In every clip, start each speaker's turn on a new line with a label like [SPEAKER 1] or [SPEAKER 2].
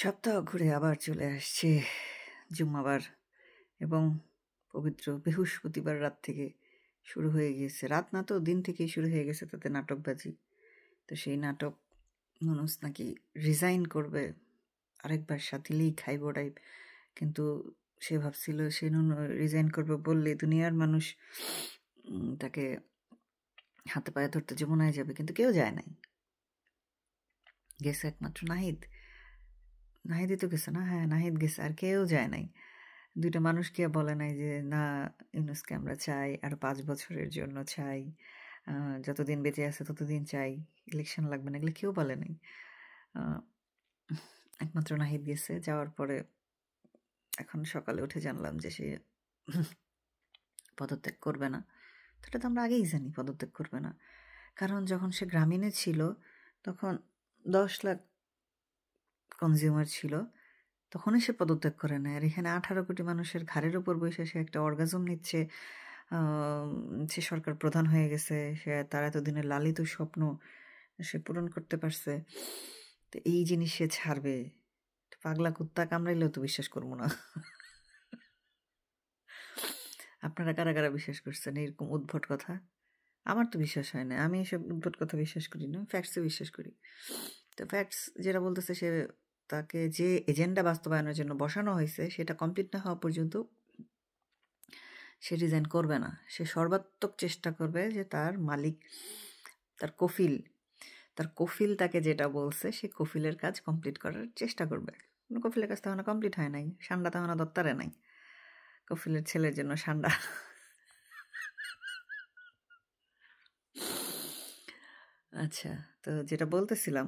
[SPEAKER 1] সপ্তাহ ঘুরে আবার চলে আসছে জুম্মাবার এবং পবিত্র বৃহস্পতিবার রাত থেকে শুরু হয়ে গিয়েছে। রাত না তো দিন থেকেই শুরু হয়ে গেছে তাতে নাটকবাজি। তো সেই নাটক মনোজ নাকি রিজাইন করবে, আরেকবার সাথিলেই খাইব টাইপ। কিন্তু সে ভাবছিল সে রিজাইন করবে বললে দুনিয়ার মানুষ তাকে হাতে পায়ে ধরতে যমুনায় যাবে, কিন্তু কেউ যায় নাই। গেছে একমাত্র নাহিদ। নাহিদই তো গেছে না? হ্যাঁ, নাহিদ গেছে, আর কেউ যায় নাই। দুইটা মানুষ কে বলে নাই যে না ইউনুসকে আমরা চাই, আর 5 বছরের জন্য চাই, যতদিন বেঁচে আছে ততদিন চাই, ইলেকশন লাগবে না, এগুলো কেউ বলে নাই। একমাত্র নাহিদ গেছে। যাওয়ার পরে এখন সকালে উঠে জানলাম যে সে পদত্যাগ করবে না। সেটা তো আমরা আগেই জানি পদত্যাগ করবে না, কারণ যখন সে গ্রামীণে ছিল তখন 10 লাখ কনজিউমার ছিল, তখনই সে পদত্যাগ করে না। আর এখানে 18 কোটি মানুষের ঘাড়ের উপর বসে সে একটা অর্গাজম নিচ্ছে। সে সরকার প্রধান হয়ে গেছে, সে তার এতদিনের লালিত স্বপ্ন সে পূরণ করতে পারছে। তো এই জিনিস সে ছাড়বে? পাগলা কুত্তা কামড়াইলেও তো বিশ্বাস করবো না। আপনারা কারা কারা বিশ্বাস করছেন এরকম উদ্ভট কথা? আমার তো বিশ্বাস হয় না। আমি এসব উদ্ভট কথা বিশ্বাস করি না, ফ্যাক্টসে বিশ্বাস করি। তো ফ্যাক্টস যেটা বলতেছে, সে তাকে যে এজেন্ডা বাস্তবায়নের জন্য বসানো হয়েছে সেটা কমপ্লিট না হওয়া পর্যন্ত সে রিজাইন করবে না। সে সর্বাত্মক চেষ্টা করবে যে তার মালিক, তার কফিল তাকে যেটা বলছে সে কফিলের কাজ কমপ্লিট করার চেষ্টা করবে। কফিলের কাজ তখন কমপ্লিট হয় নাই, সান্ডা তখন দত্তারে নাই, কফিলের ছেলের জন্য সান্ডা। আচ্ছা, তো যেটা বলতেছিলাম,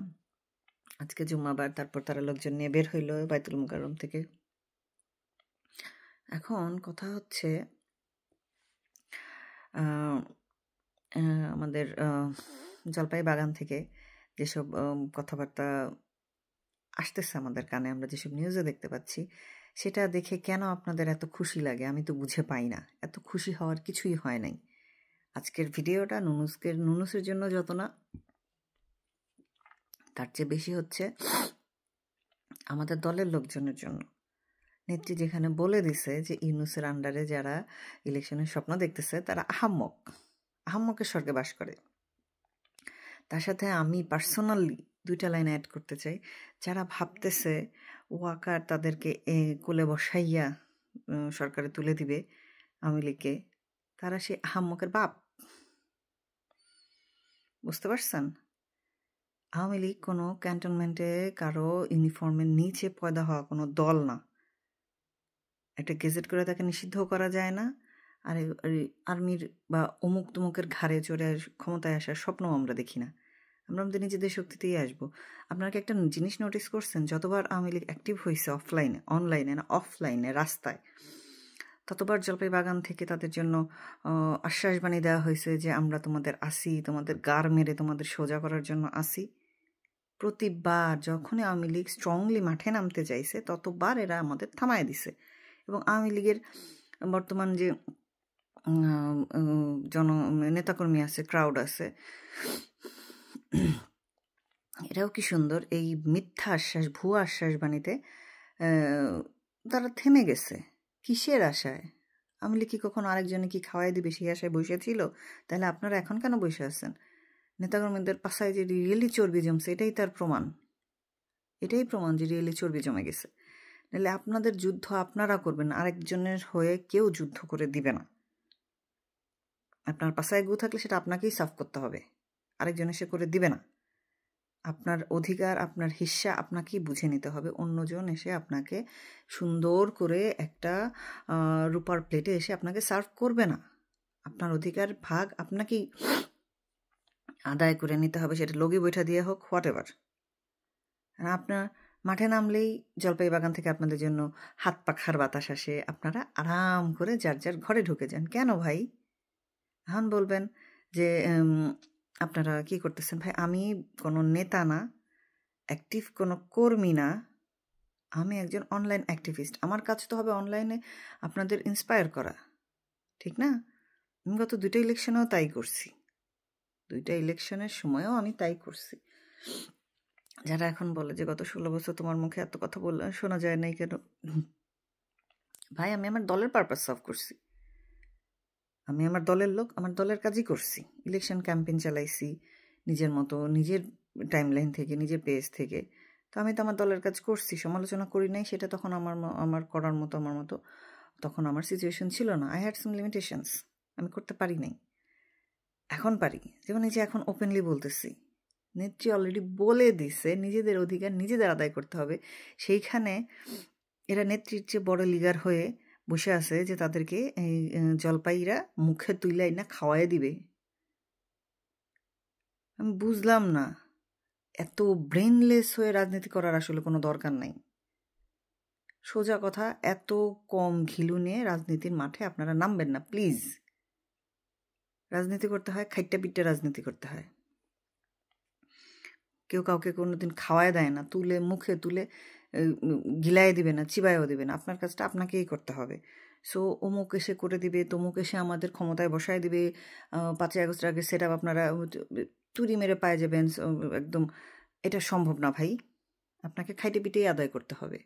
[SPEAKER 1] আজকে জুম্মাবার, তারপর তারা লোকজন নিয়ে বের হইলো বাইতুল মুকাররম থেকে। এখন কথা হচ্ছে আমাদের জলপাই বাগান থেকে যেসব কথাবার্তা আসতেছে আমাদের কানে, আমরা যেসব নিউজে দেখতে পাচ্ছি, সেটা দেখে কেন আপনাদের এত খুশি লাগে আমি তো বুঝে পাই না। এত খুশি হওয়ার কিছুই হয় নাই। আজকের ভিডিওটা নুনুসের জন্য যত না, তার চেয়ে বেশি হচ্ছে আমাদের দলের লোকজনের জন্য। নেত্রী যেখানে বলে দিছে যে ইউনুসের আন্ডারে যারা ইলেকশনের স্বপ্ন দেখতেছে তারা আহাম্মকের স্বর্গে বাস করে। তার সাথে আমি পার্সোনালি 2টা লাইন অ্যাড করতে চাই। যারা ভাবতেছে ওয়াকার তাদেরকে কোলে বসাইয়া সরকারে তুলে দিবে আওয়ামী লীগকে, তারা সে আহাম্মকের বাপ। বুঝতে পারছেন? আওয়ামী লীগ কোনো ক্যান্টনমেন্টে কারো ইউনিফর্মের নিচে পয়দা হওয়া কোনো দল না। একটা গেজেট করে তাকে নিষিদ্ধ করা যায় না। আর আর্মির বা অমুক তমুকের ঘাড়ে চড়ে ক্ষমতায় আসার স্বপ্ন আমরা দেখি না। আমরা আমাদের নিজেদের শক্তিতেই আসবো। আপনারা কি একটা জিনিস নোটিস করছেন, যতবার আওয়ামী লীগ অ্যাক্টিভ হয়েছে অফলাইনে, অনলাইনে না অফলাইনে, রাস্তায়, ততবার জলপাই বাগান থেকে তাদের জন্য আশ্বাস বাণী দেওয়া হয়েছে যে আমরা তোমাদের আসি, তোমাদের গার মেরে তোমাদের সোজা করার জন্য আসি। প্রতিবার যখনই আওয়ামী লীগ স্ট্রংলি মাঠে নামতে চাইছে ততবার এরা আমাদের থামায় দিছে। এবং আওয়ামী লীগের বর্তমান যে নেতাকর্মী আছে, ক্রাউড আছে, এরাও কি সুন্দর এই মিথ্যা আশ্বাস, ভুয়া আশ্বাস বাণীতে তারা থেমে গেছে। কিসের আশায়? আওয়ামী লীগ কি কখনো আরেকজনে কি খাওয়াই দিবে সেই আশায় বসেছিল? তাহলে আপনারা এখন কেন বসে আছেন? নেতাকর্মীদের পাশায় যে রিয়েলি চর্বি জমছে, এটাই তার প্রমাণ। এটাই প্রমাণ যে রিয়েলি চর্বি জমে গেছে। নাহলে আপনাদের যুদ্ধ আপনারা করবেন, আরেকজনের হয়ে কেউ যুদ্ধ করে দিবে না। আপনার পাশায় গু থাকলে সেটা আপনাকেই সাফ করতে হবে, আরেকজন এসে করে দিবে না। আপনার অধিকার, আপনার হিস্সা আপনাকেই বুঝে নিতে হবে। অন্যজন এসে আপনাকে সুন্দর করে একটা রূপার প্লেটে এসে আপনাকে সার্ভ করবে না। আপনার অধিকার ভাগ আপনাকেই আদায় করে নিতে হবে, সেটা লগি বৈঠা দিয়ে হোক, হোয়াট এভার। আপনার মাঠে নামলেই জলপাই বাগান থেকে আপনাদের জন্য হাত পাখার বাতাস আসে, আপনারা আরাম করে যার যার ঘরে ঢুকে যান। কেন ভাই? এখন বলবেন যে আপনারা কি করতেছেন? ভাই, আমি কোনো নেতা না, অ্যাক্টিভ কোনো কর্মী না, আমি একজন অনলাইন অ্যাক্টিভিস্ট। আমার কাজ তো হবে অনলাইনে আপনাদের ইন্সপায়ার করা, ঠিক না? আমি গত 2টা ইলেকশনেও তাই করছি, 2টা ইলেকশনের সময়ও আমি তাই করছি। যারা এখন বলে যে গত 16 বছর তোমার মুখে এত কথা বললে শোনা যায় নাই কেন, ভাই আমি আমার দলের পারপাস সার্ভ করছি, আমি আমার দলের লোক, আমার দলের কাজই করছি, ইলেকশন ক্যাম্পেইন চালাইছি নিজের মতো, নিজের টাইমলাইন থেকে, নিজের পেজ থেকে। তো আমি তো আমার দলের কাজ করছি, সমালোচনা করি নাই, সেটা তখন আমার করার মতো আমার মতো তখন আমার সিচুয়েশন ছিল না। আই হ্যাড সাম লিমিটেশনস, আমি করতে পারি নাই, এখন পারি। যেমন এই যে এখন ওপেনলি বলতেছি, নেত্রী অলরেডি বলে দিছে নিজেদের অধিকার নিজেদের আদায় করতে হবে। সেইখানে এরা নেত্রীর চেয়ে বড় লিগার হয়ে বসে আছে যে তাদেরকে এই জলপাইরা মুখে তুইলাই না খাওয়াই দিবে। আমি বুঝলাম না, এত ব্রেনলেস হয়ে রাজনীতি করার আসলে কোনো দরকার নাই। সোজা কথা, এত কম ঘিলু নিয়ে রাজনীতির মাঠে আপনারা নামবেন না প্লিজ। রাজনীতি করতে হয় খাইট্টা পিট্টা রাজনীতি করতে হয়। কেউ কাউকে কোনোদিন খাওয়ায় দেয় না, তুলে মুখে তুলে গিলায় দিবে না, চিবায়ও দিবে না। আপনার কাজটা আপনাকেই করতে হবে। সো অমুক এসে করে দিবে, তমুক এসে আমাদের ক্ষমতায় বসায় দিবে, 5ই আগস্টের আগে সেট আপ আপনারা তুড়ি মেরে পায়ে যাবেন, একদম এটা সম্ভব না ভাই। আপনাকে খাইটে পিটেই আদায় করতে হবে।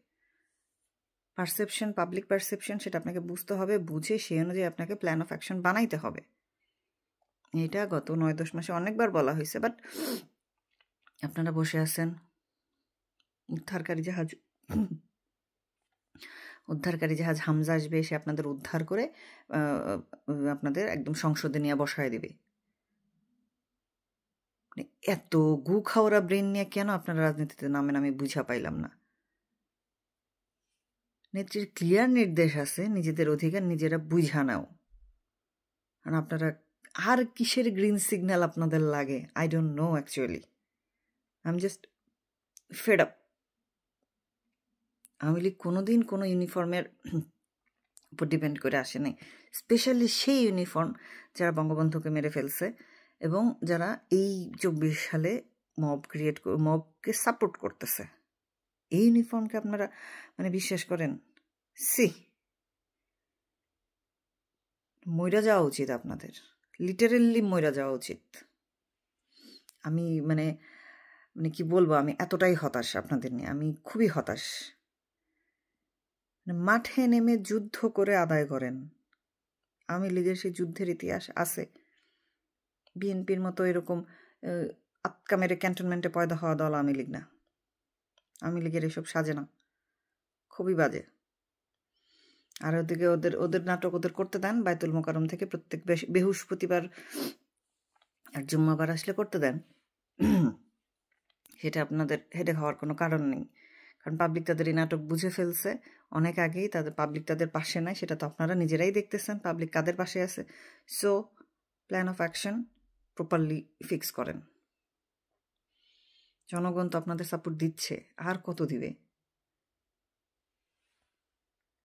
[SPEAKER 1] পারসেপশন, পাবলিক পারসেপশন, সেটা আপনাকে বুঝতে হবে, বুঝে সেই অনুযায়ী আপনাকে প্ল্যান অফ অ্যাকশন বানাইতে হবে। এটা গত 9-10 মাসে অনেকবার বলা হয়েছে, বাট আপনারা বসে আছেন। উদ্ধারকারী জাহাজ হামজা আসবে, এসে আপনাদের উদ্ধার করে আপনাদের একদম সংসদে নিয়ে বসায় দিবে। এত গু খাওয়ারা ব্রেন নিয়ে কেন আপনারা রাজনীতিতে নামেন আমি বুঝা পাইলাম না। নেত্রীর ক্লিয়ার নির্দেশ আছে, নিজেদের অধিকার নিজেরা বুঝা নাও। আর আপনারা আর কিসের গ্রিন সিগন্যাল আপনাদের লাগে, I don't know actually. I am just fed up. Awami League কোনোদিন কোনো ইউনিফর্মের উপর ডিপেন্ড করে আসে নাই, স্পেশালি সেই ইউনিফর্ম যারা বঙ্গবন্ধুকে মেরে ফেলছে এবং যারা এই 24 সালে মবকে সাপোর্ট করতেছে। এই ইউনিফর্মকে আপনারা মানে বিশ্বাস করেন? মইরা যাওয়া উচিত আপনাদের, লিটারেলি মইরা যাওয়া উচিত। আমি মানে মানে কি বলবো, আমি এতটাই হতাশ আপনাদের নিয়ে, আমি খুবই হতাশ। মাঠে নেমে যুদ্ধ করে আদায় করেন। আওয়ামী লীগের সেই যুদ্ধের ইতিহাস আছে। বিএনপির মতো এরকম আটকা মেরে ক্যান্টনমেন্টে পয়দা হওয়া দল আওয়ামী লীগ না। আওয়ামী লীগের এসব সাজে না, খুবই বাজে। আর ওদিকে ওদের নাটক ওদের করতে দেন, বায়তুল মোকাররম থেকে প্রত্যেক বৃহস্পতিবার আর জুম্মাবার আসলে করতে দেন। সেটা আপনাদের হেডে হওয়ার কোনো কারণ নেই, কারণ পাবলিক তাদের এই নাটক বুঝে ফেলছে অনেক আগেই। পাবলিক তাদের পাশে নাই, সেটা তো আপনারা নিজেরাই দেখতেছেন পাবলিক কাদের পাশে আছে। So plan of action properly fix করেন। জনগণ তো আপনাদের সাপোর্ট দিচ্ছে, আর কত দিবে?